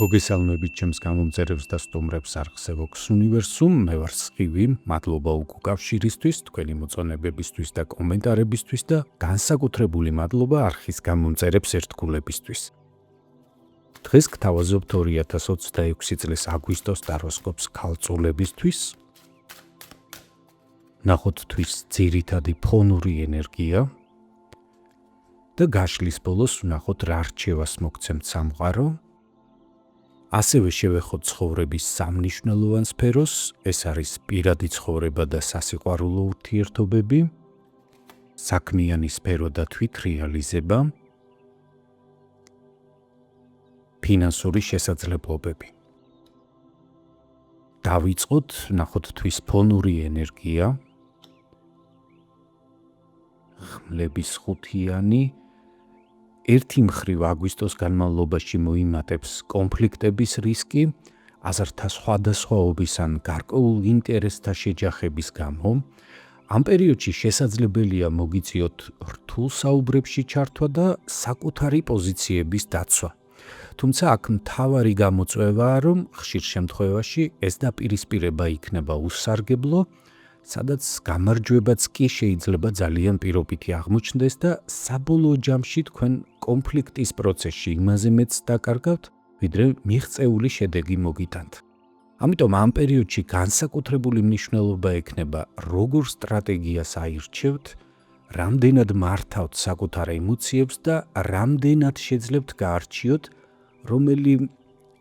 მოგესალმებით ჩემს გამომწერებს და სტუმრებს არხზე Vox Universum. მე ვარ სხივი, მადლობა უკავშირისთვის, თქვენი მოწონებებისთვის და კომენტარებისთვის და განსაკუთრებული მადლობა არხის გამომწერებს ერთგულებისთვის. დღეს გთავაზობთ 2026 წლის აგვისტოს ჰოროსკოპს ქალწულებისთვის. ნახოთ თვის ძირითადი ფონური ენერგია და გაშლის ბოლოს ვნახოთ რა რჩევას მოგცემთ სამყარო. ასევე შევეხოთ ცხოვრების სამნიშნელოვან სფეროს, ეს არის პირადი ცხოვრება და სასიყვარულო ურთიერთობები, საქმიანი სფერო და თვითრეალიზება, ფინანსური შესაძლებლობები. დავიწყოთ, ნახოთ თვის ფონური ენერგია, ხმლების ხუთიანი. ერთი მხრივ აგვისტოს განმავლობაში მოიმატებს კონფლიქტების რისკი, აზრთა სხვადასხვაობის ან გარკვეულ ინტერესთა შეჯახების გამო. ამ პერიოდში შესაძლებელია მოგიწიოთ რთულ საუბრებში ჩართვა და საკუთარი პოზიციების დაცვა. თუმცა აქ მთავარი გამოწვევაა, რომ ხშირ შემთხვევაში ეს დაპირისპირება იქნება უსარგებლო, სადაც გამარჯვებაც კი შეიძლება ძალიან პირობითი აღმოჩნდეს და საბოლოო ჯამში თქვენ კონფლიქტის პროცესში იმაზე მეც დაკარგავთ, ვიდრე მიღწეული შედეგი მოგიტანთ. ამიტომ ამ პერიოდში განსაკუთრებული მნიშვნელობა ექნება, როგორ სტრატეგიას აირჩევთ, რამდენად მართავთ საკუთარ ემოციებს და რამდენად შეძლებთ გაარჩიოთ, რომელი,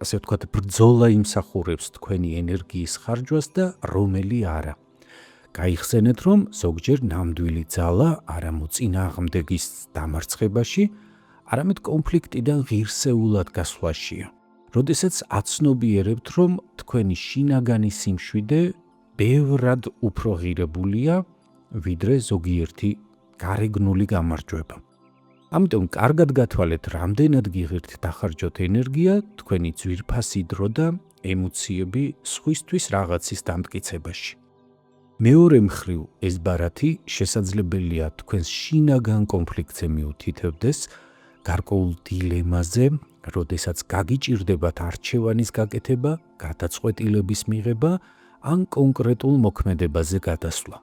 ასე ვთქვათ, ბრძოლა იმსახურებს თქვენი ენერგიის ხარჯვას და რომელი არა. გაიხსენეთ, რომ ზოგჯერ ნამდვილი ძალა არა მოწინააღმდეგის დამარცხებაში, არამედ კონფლიქტიდან ღირსეულად გასვლაშია. როდესაც აცნობიერებთ, რომ თქვენი შინაგანი სიმშვიდე ბევრად უფრო ღირებულია, ვიდრე ზოგიერთი გარეგნული გამარჯვება. ამიტომ კარგად გათვალეთ, რამდენად გიღირთ დახარჯოთ ენერგია, თქვენი ძვირფასი დრო და ემოციები სხვისთვის რაღაცის დამტკიცებაში. მეორე მხრივ, ეს ბარათი შესაძლებელია თქვენს შინაგან კონფლიქტზე მიუთითებდეს, გარკვეულ დილემაზე, როდესაც გაგიჭირდებათ არჩევანის გაკეთება, გადაწყვეტილების მიღება, ან კონკრეტულ მოქმედებაზე გადასვლა.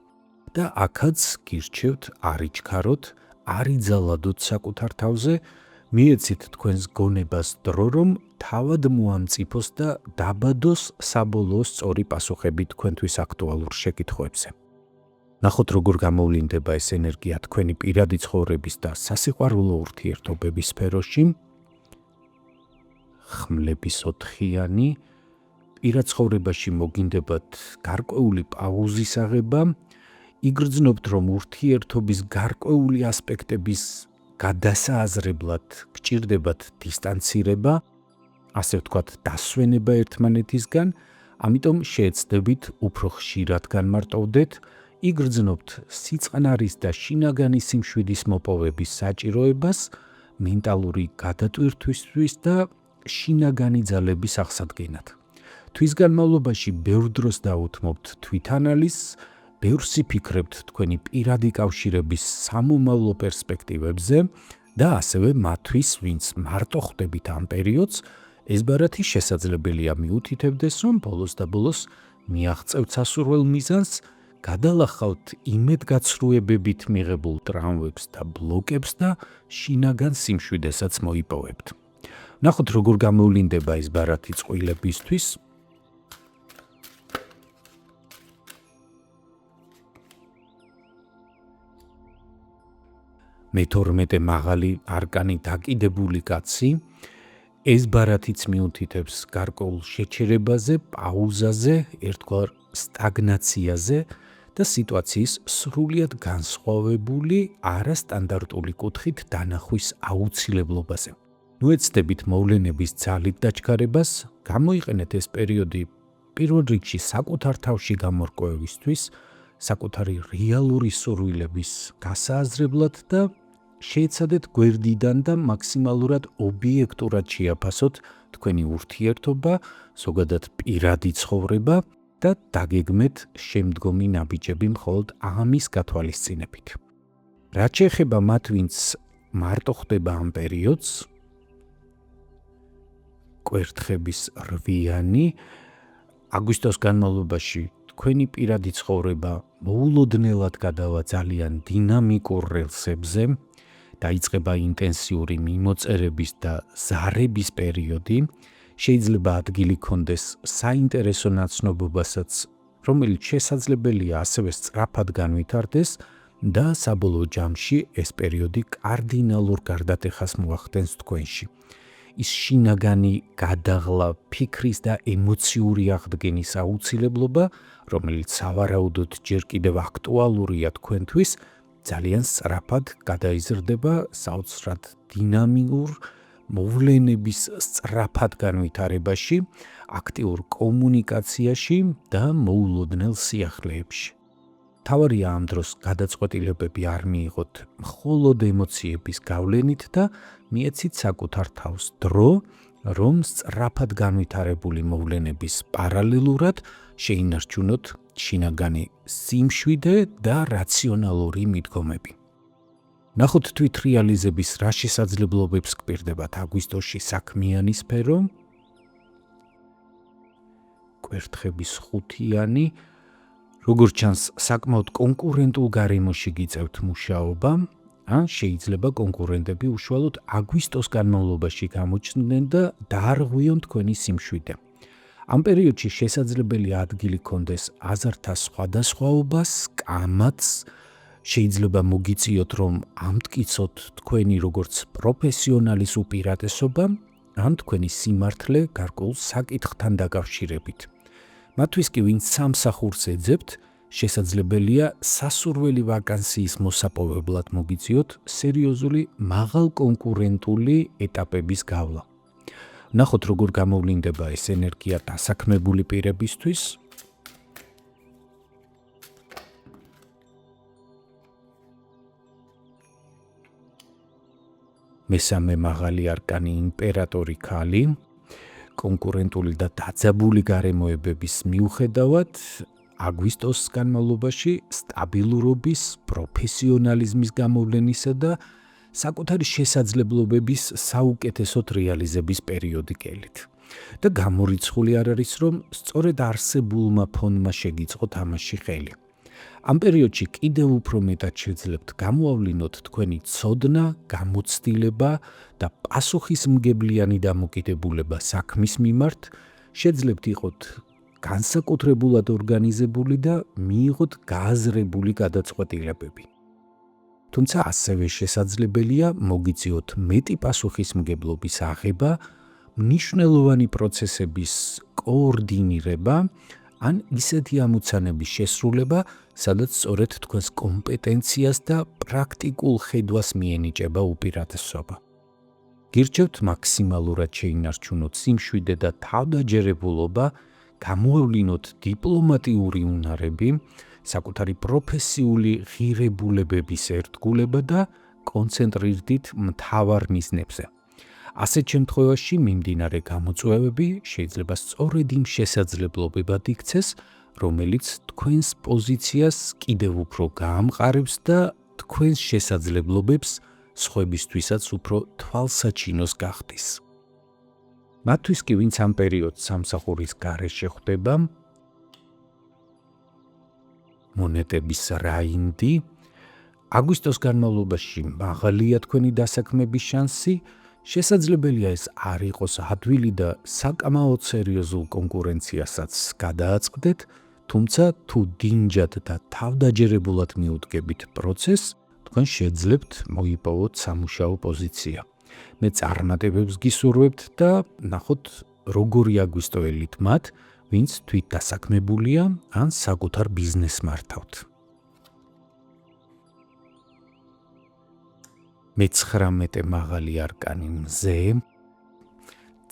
და აქაც გირჩევთ არ იჩქაროთ, არ იძალადოთ საკუთარ თავზე, მიეცით თქვენს გონებას დრო, რომ თავად მოამწიფოს და დაბადოს საბოლოო სწორი პასუხები თქვენთვის აქტუალურ შეკითხვებზე. ნახოთ, როგორ გამოვლინდება ეს ენერგია თქვენი პირადი ცხოვრების და სასიყვარულო ურთიერთობების სფეროში. ხმლების ოთხიანი. პირად ცხოვრებაში მოგინდებათ გარკვეული პაუზის აღება, იგრძნობთ, რომ ურთიერთობის გარკვეული ასპექტების გადასააზრებლად გჭირდებათ დისტანცირება, ასე ვთქვათ, დასვენება ერთმანეთისგან, ამიტომ შეეცდებით უფრო ხშირად განმარტოვდეთ, იგრძნობთ სიწყნარის და შინაგანი სიმშვიდის მოპოვების საჭიროებას, მენტალური გადატვირთვისთვის და შინაგანი ძალების აღსადგენად. თვის განმავლობაში ბევრ დროს დაუთმობთ თვითანალიზს, ბევრს იფიქრებთ თქვენი პირადი კავშირების სამომავლო პერსპექტივებზე და ასევე მათთვის, ვინც მარტო ხვდებით ამ პერიოდს, ეს ბარათი შესაძლებელია მიუთითებდეს, რომ ბოლოს და ბოლოს მიაღწევთ სასურველ მიზანს, გადალახავთ იმედგაცრუებებით მიღებულ ტრამვებს და ბლოკებს და შინაგან სიმშვიდესაც მოიპოვებთ. ნახოთ, როგორ გამოვლინდება ეს ბარათი წყვილებისთვის. მე-12 მაღალი არკანი დაკიდებული კაცი. ეს ბარათიც მიუთითებს გარკვეულ შეჩერებაზე, პაუზაზე, ერთგვარ სტაგნაციაზე და სიტუაციის სრულიად განსხვავებული, არასტანდარტული კუთხით დანახვის აუცილებლობაზე. ნუეცდებით მოვლენების ძალით დაჩქარებას, გამოიყენეთ ეს პერიოდი პირველ რიგში საკუთარ თავში გამორკვევისთვის, საკუთარი რეალური სურვილების გასააზრებლად და შეეცადეთ გვერდიდან და მაქსიმალურად ობიექტურად შეაფასოთ თქვენი ურთიერთობა, ზოგადად პირადი ცხოვრება და დაგეგმეთ შემდგომი ნაბიჯები მხოლოდ ამის გათვალისწინებით. რაც შეეხება მათ, ვინც მარტო ხდება ამ პერიოდს, კვერთხების რვიანი. აგვისტოს განმავლობაში თქვენი პირადი ცხოვრება მოულოდნელად გადავა ძალიან დინამიკურ რელსებზე, დაიწყება ინტენსიური მიმოწერების და ზარების პერიოდი, შეიძლება ადგილი ჰქონდეს საინტერესო ნაცნობობასაც, რომელიც შესაძლებელია ასევე სწრაფად განვითარდეს და საბოლოო ჯამში ეს პერიოდი კარდინალურ გარდატეხას მოახდენს თქვენში. ის შინაგანი გადაღლა, ფიქრის და ემოციური აღდგენის აუცილებლობა, რომელიც სავარაუდოდ ჯერ კიდევ აქტუალურია თქვენთვის, ძალიან სწრაფად გადაიზრდება საოცრად დინამიკურ მოვლენების სწრაფად განვითარებაში, აქტიურ კომუნიკაციაში და მოულოდნელ სიახლეებში. თავარია ამ დროს გადაწყვეტილებები არ მიიღოთ მხოლოდ ემოციების გავლენით და მიეცით საკუთარ თავს დრო, რომ სწრაფად განვითარებული მოვლენების პარალელურად შეინარჩუნოთ შინაგანი სიმშვიდე და რაციონალური მიდგომები. ნახოთ თვითრეალიზების რა შესაძლებლობებს გვპირდებათ აგვისტოში საქმიანი სფერო, კვერთხების ხუთიანი, როგორც ჩანს, საკმაოდ კონკურენტულ გარემოში გიწევთ მუშაობა, ან შეიძლება კონკურენტები უშუალოდ აგვისტოს განმავლობაში გამოჩნდნენ და დაარღვიონ თქვენი სიმშვიდე. ამ პერიოდში შესაძლებელია ადგილი ჰქონდეს აზართა სხვადასხვაობას, კამათს, შეიძლება მოგიწიოთ, რომ ამტკიცოთ თქვენი როგორც პროფესიონალის უპირატესობა, ან თქვენი სიმართლე გარკვეულ საკითხთან დაკავშირებით. მათთვის კი ვინც სამსახურს ეძებთ, შესაძლებელია სასურველი ვაკანსიის მოსაპოვებლად მოგიწიოთ სერიოზული მაღალკონკურენტული ეტაპების გავლა. ნახოთ როგორ გამოვლინდება ეს ენერგია დასაქმებული პირებისთვის. მესამე მაღალი არკანი იმპერატორი ქალი. კონკურენტული და დაძაბული გარემოებების მიუხედავად, აგვისტოს განმავლობაში სტაბილურობის, პროფესიონალიზმის გამოვლენისა და საკუთარი შესაძლებლობების საუკეთესოდ რეალიზების პერიოდი გელით. და გამორიცხული არ არის, რომ სწორედ არსებულმა ფონმა შეგიწყო თამაში ხელი. ამ პერიოდში კიდევ უფრო მეტად შეძლებთ გამოავლინოთ თქვენი ცოდნა, გამოცდილება და პასუხისმგებლიანი დამოკიდებულება საქმის მიმართ, შეძლებთ იყოთ განსაკუთრებულად ორგანიზებული და მიიღოთ გააზრებული გადაწყვეტილებები. თუმცა ასევე შესაძლებელია მოგიწიოთ მეტი პასუხისმგებლობის აღება, მნიშვნელოვანი პროცესების კოორდინირება, ან ისეთი ამოცანების შესრულება, სადაც სწორედ თქვენს კომპეტენციას და პრაქტიკულ ხედვას მიენიჭება უპირატესობა. გირჩევთ მაქსიმალურად შეინარჩუნოთ სიმშვიდე და თავდაჯერებულობა, გამოავლინოთ დიპლომატიური უნარები, საკუთარი პროფესიული ღირებულებების ერთგულება და კონცენტრირდით მთავარ მიზნებზე. ასეთ შემთხვევაში მიმდინარე გამოწვევები შეიძლება სწორედ იმ შესაძლებლობებად იქცეს, რომელიც თქვენს პოზიციას კიდევ უფრო გაამყარებს და თქვენს შესაძლებლობებს სხვებისთვისაც უფრო თვალსაჩინოს გახდის. მათთვის კი ვინც ამ პერიოდს სამსახურის გარეშე ხვდება, მონეტების რაინდი, აგვისტოს განმავლობაში მაღალია თქვენი დასაქმების შანსი, შესაძლებელია ეს არ იყოს ადვილი და საკმაოდ სერიოზულ კონკურენციასაც გადააწყდეთ, თუმცა თუ დინჯად და თავდაჯერებულად მიუდგებით პროცესს, თქვენ შეძლებთ მოიპოვოთ სამუშაო პოზიცია. მე წარმატებებს გისურვებთ და ნახოთ როგორი აგვისტოელით მათ, ვინც თვით დასაქმებულია ან საკუთარ ბიზნესს მართავთ. მე-19 მაღალი არკანი მზე,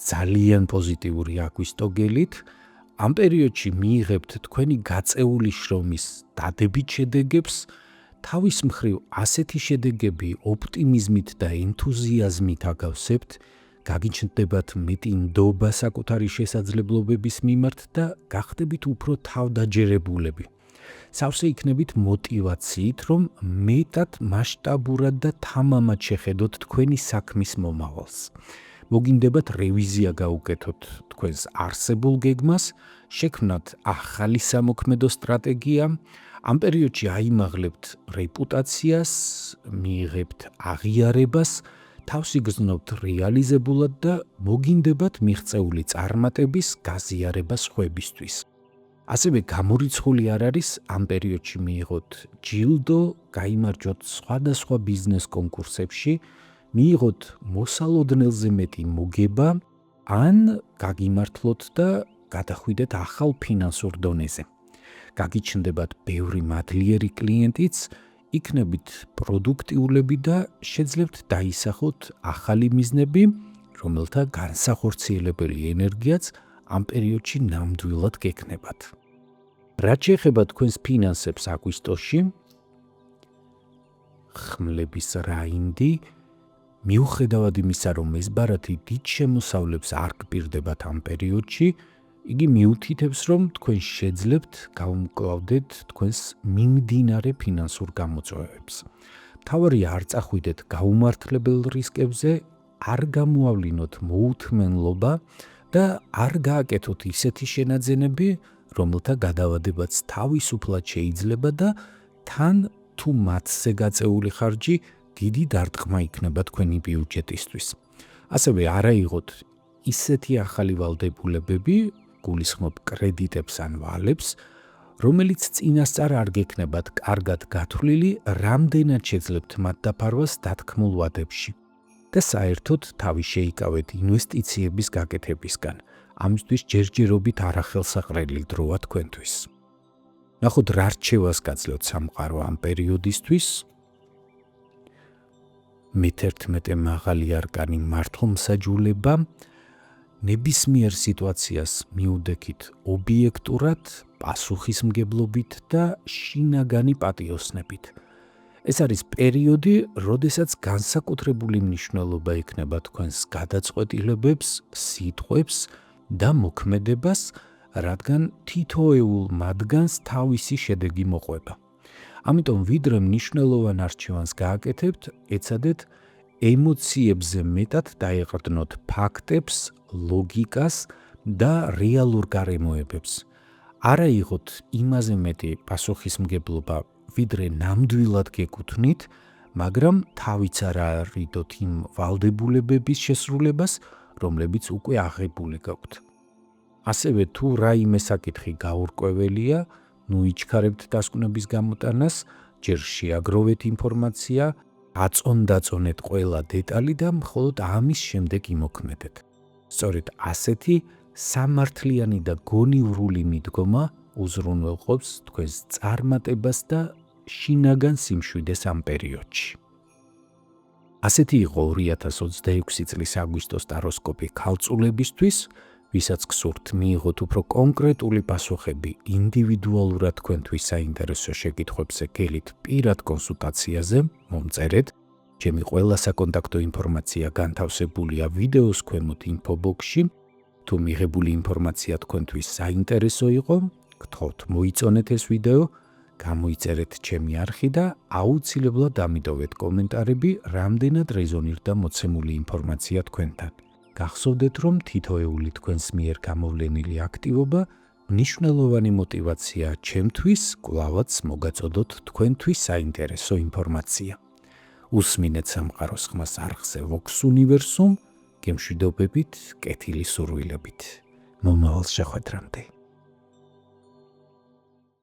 ძალიან პოზიტიური აგვისტოგელით, ამ პერიოდში მიიღებთ თქვენი გაწეული შრომის დადებით შედეგებს, თავის მხრივ ასეთი შედეგები ოპტიმიზმით და ენთუზიაზმით აგავსებთ, გაგიჩნდებათ მეტი ნდობა საკუთარი შესაძლებლობების მიმართ და გახდებით უფრო თავდაჯერებულები. სავსე იქნებით მოტივაციით, რომ მეტად მასშტაბურად და თამამად შეხედოთ თქვენი საქმის მომავალს. მოგინდებათ რევიზია გაუკეთოთ თქვენს არსებულ გეგმას, შექმნათ ახალი სამოქმედო სტრატეგია, ამ პერიოდში აიმაღლებთ რეპუტაციას, მიიღებთ აღიარებას, თავს იგრძნობთ რეალიზებულად და მოგინდებათ მიღწეული წარმატების გაზიარება სხვებისთვის. ასევე გამორიცხული არ არის ამ პერიოდში მიიღოთ ჯილდო, გაიმარჯვოთ სხვადასხვა ბიზნეს კონკურსებში, მიიღოთ მოსალოდნელზე მეტი მოგება, ან გაგიმართლოთ და გადახვიდეთ ახალ ფინანსურ დონეზე. გაგიჩნდებათ ბევრი მადლიერი კლიენტიც, იქნებით პროდუქტიულები და შეძლებთ დაისახოთ ახალი მიზნები, რომელთა განსახორციელებელი ენერგიაც ამ პერიოდში ნამდვილად გექნებათ. რაც შეეხება თქვენს ფინანსებს აგვისტოში, ხმლების რაინდი, მიუხედავად იმისა, რომ ეს ბარათი დიდ შემოსავლებს არ გპირდებათ ამ პერიოდში, იგი მიუთითებს, რომ თქვენ შეძლებთ გაუმკლავდეთ თქვენს მიმდინარე ფინანსურ გამოწვევებს. მთავარია არ წახვიდეთ გაუმართლებელ რისკებზე, არ გამოავლინოთ მოუთმენლობა და არ გააკეთოთ ისეთი შენაძენები, რომელთა გადავადებაც თავისუფლად შეიძლება და თან თუ მათზე გაწეული ხარჯი დიდი დარტყმა იქნება თქვენი ბიუჯეტისთვის. ასევე არ აიღოთ ისეთი ახალი ვალდებულებები, გულისხმობ კრედიტებს ან ვალებს, რომელიც წინასწარ არ გექნებათ კარგად გათვლილი, რამდენად შეძლებთ მათ დაფარვას დათქმულ ვადებში. და საერთოდ თავი შეიკავეთ ინვესტიციების გაკეთებისგან. ამისთვის ჯერჯერობით არახელსაყრელი დროა თქვენთვის. ნახოთ რა რჩევას გაძლევთ სამყარო ამ პერიოდისთვის. მე-11 მაღალი არკანი მართლმსაჯულება. ნებისმიერ სიტუაციას მიუდექით ობიექტურად, პასუხისმგებლობით და შინაგანი პატიოსნებით. ეს არის პერიოდი, როდესაც განსაკუთრებული მნიშვნელობა ექნება თქვენს გადაწყვეტილებებს, სიტყვებს და მოქმედებას, რადგან თითოეულ მათგანს თავისი შედეგი მოყვება. ამიტომ ვიდრე მნიშვნელოვან არჩევანს გააკეთებთ, ეცადეთ ემოციებზე მეტად დაეყრდნოთ ფაქტებს, ლოგიკას და რეალურ გარემოებებს. არ აიღოთ იმაზე მეტი პასუხისმგებლობა, ვიდრე ნამდვილად გეკუთვნით, მაგრამ თავიც არ არიდოთ იმ ვალდებულებების შესრულებას, რომლებიც უკვე აღებული გაქვთ. ასევე თუ რაიმე საკითხი გაურკვეველია, იჩქარებთ დასკვნების გამოტანას, ჯერ შეაგროვეთ ინფორმაცია, აწონ-დაწონეთ ყველა დეტალი და მხოლოდ ამის შემდეგ იმოქმედეთ. სწორედ ასეთი სამართლიანი და გონივრული მიდგომა უზრუნველყოფს თქვენს წარმატებას და შინაგან სიმშვიდეს ამ პერიოდში. ასეთი იყო 2026 წლის აგვისტოს ტაროსკოპი ქალწულებისთვის, ვისაც გსურთ მიიღოთ უფრო კონკრეტული პასუხები ინდივიდუალურად თქვენთვის საინტერესო შეკითხვებზე გელით პირად კონსულტაციაზე, მომწერეთ. ჩემი ყველა საკონტაქტო ინფორმაცია განთავსებულია ვიდეოს ქვემოთ ინფობოქსში. თუ მიღებული ინფორმაცია თქვენთვის საინტერესო იყო, გთხოვთ მოიწონეთ ეს ვიდეო, გამოიწერეთ ჩემი არხი და აუცილებლად ამიტოვეთ კომენტარები, რამდენად რეზონირდა მოცემული ინფორმაცია თქვენთან. გახსოვდეთ, რომ თითოეული თქვენს მიერ გამოვლენილი აქტივობა მნიშვნელოვანი მოტივაცია ჩემთვის, კვლავაც მოგაწოდოთ თქვენთვის საინტერესო ინფორმაცია. უსმინეთ სამყაროს ხმას არხზე Vox Universum, გემშვიდობებით, კეთილი სურვილებით. მომავალ შეხვედრამდე.